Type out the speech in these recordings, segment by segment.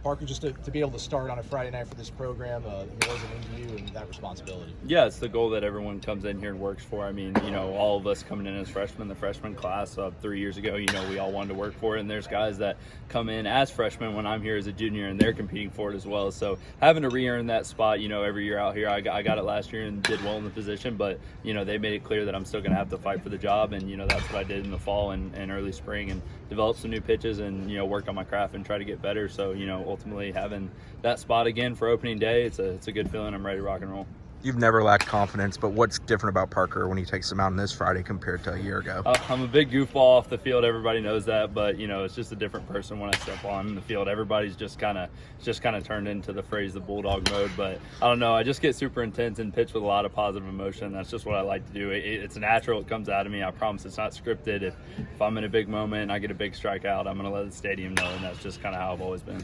Parker, just to be able to start on a Friday night for this program, it wasn't into you and that responsibility? Yeah, it's the goal that everyone comes in here and works for. I mean, all of us coming in as freshmen, the freshman class 3 years ago, we all wanted to work for it. And there's guys that come in as freshmen when I'm here as a junior, and they're competing for it as well. So having to re-earn that spot, every year out here, I got it last year and did well in the position. But, they made it clear that I'm still going to have to fight for the job. And, that's what I did in the fall and early spring, and develop some new pitches and, work on my craft and try to get better. So, ultimately having that spot again for opening day, it's a good feeling. I'm ready to rock and roll. You've never lacked confidence, but what's different about Parker when he takes them out on this Friday compared to a year ago? I'm a big goofball off the field. Everybody knows that, but it's just a different person when I step on the field. Everybody's just kind of turned into the phrase the bulldog mode. But I don't know. I just get super intense and pitch with a lot of positive emotion. That's just what I like to do. It's natural. It comes out of me. I promise it's not scripted. If I'm in a big moment and I get a big strikeout, I'm going to let the stadium know, and that's just kind of how I've always been.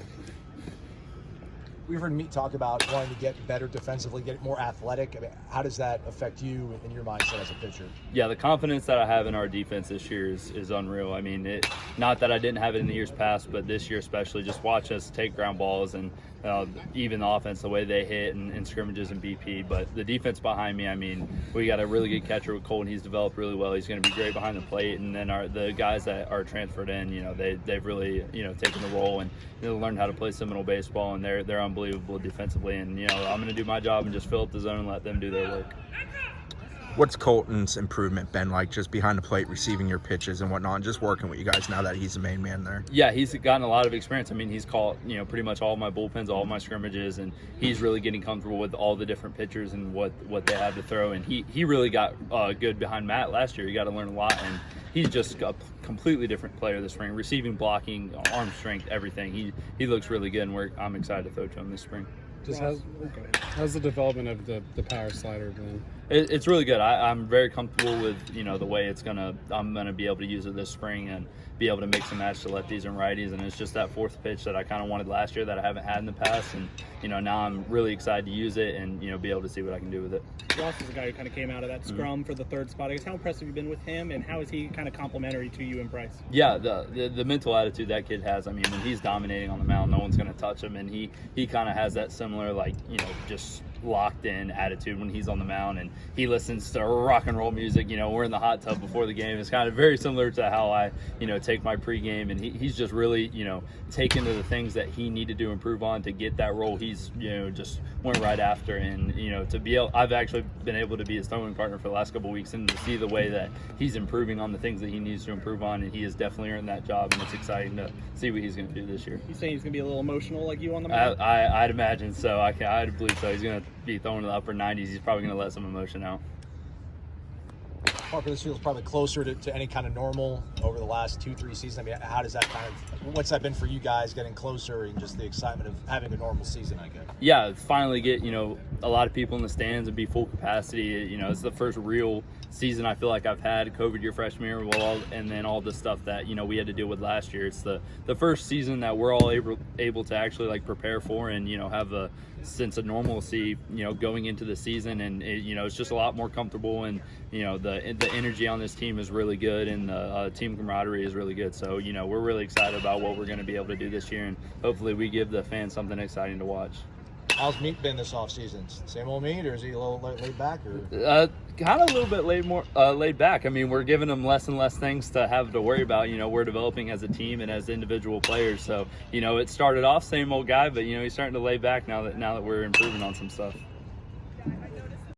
We've heard Meat talk about wanting to get better defensively, get more athletic. I mean, how does that affect you in your mindset as a pitcher? Yeah, the confidence that I have in our defense this year is unreal. I mean, not that I didn't have it in the years past, but this year especially, just watch us take ground balls and even the offense, the way they hit and scrimmages and BP. But the defense behind me, I mean, we got a really good catcher with Colton. He's developed really well. He's going to be great behind the plate. And then the guys that are transferred in, they've really, taken the role and learned how to play Seminole baseball, and they're unbelievable defensively. And, I'm going to do my job and just fill up the zone and let them do their work. What's Colton's improvement been like just behind the plate, receiving your pitches and whatnot, and just working with you guys now that he's the main man there? Yeah, he's gotten a lot of experience. I mean, he's caught, pretty much all of my bullpens, all of my scrimmages, and he's really getting comfortable with all the different pitchers and what they have to throw. And he really got good behind Matt last year. He got to learn a lot, and he's just a completely different player this spring. Receiving, blocking, arm strength, everything. He looks really good, and I'm excited to throw to him this spring. How's the development of the power slider been? It's really good. I'm very comfortable with the way I'm gonna be able to use it this spring and be able to mix and match the lefties and righties. And it's just that fourth pitch that I kind of wanted last year that I haven't had in the past. And now I'm really excited to use it and be able to see what I can do with it. Ross is a guy who kind of came out of that scrum for the third spot. I guess how impressed have you been with him, and how is he kind of complimentary to you and Bryce? Yeah, the mental attitude that kid has. I mean, when he's dominating on the mound, no one's gonna touch him, and he kind of has that similar just locked in attitude when he's on the mound, and he listens to rock and roll music. We're in the hot tub before the game. It's kind of very similar to how I take my pregame, and he's just really taken to the things that he needed to improve on to get that role. He's just went right after, and I've actually been able to be his throwing partner for the last couple of weeks, and to see the way that he's improving on the things that he needs to improve on, and he has definitely earned that job, and it's exciting to see what he's going to do this year. You saying he's going to be a little emotional like you on the mound? I'd imagine so. I'd believe so. He's going to be throwing to the upper 90s. He's probably going to let some emotion out. Parker, this feels probably closer to any kind of normal over the last 2-3 seasons. I mean, how does that what's that been for you guys, getting closer and just the excitement of having a normal season, I guess? Yeah, finally get, a lot of people in the stands and be full capacity. It's the first real season I feel like I've had. COVID year freshman year, and then all the stuff that, we had to deal with last year. It's the first season that we're all able to actually prepare for and, have a sense of normalcy, going into the season. And, it's just a lot more comfortable, and, the energy on this team is really good, and the team camaraderie is really good. So, we're really excited about what we're going to be able to do this year, and hopefully we give the fans something exciting to watch. How's Meat been this offseason? Same old Meat, or is he a little laid back? Or kind of a little bit laid back. I mean, we're giving him less and less things to have to worry about. We're developing as a team and as individual players. So, it started off same old guy, but he's starting to lay back now that we're improving on some stuff.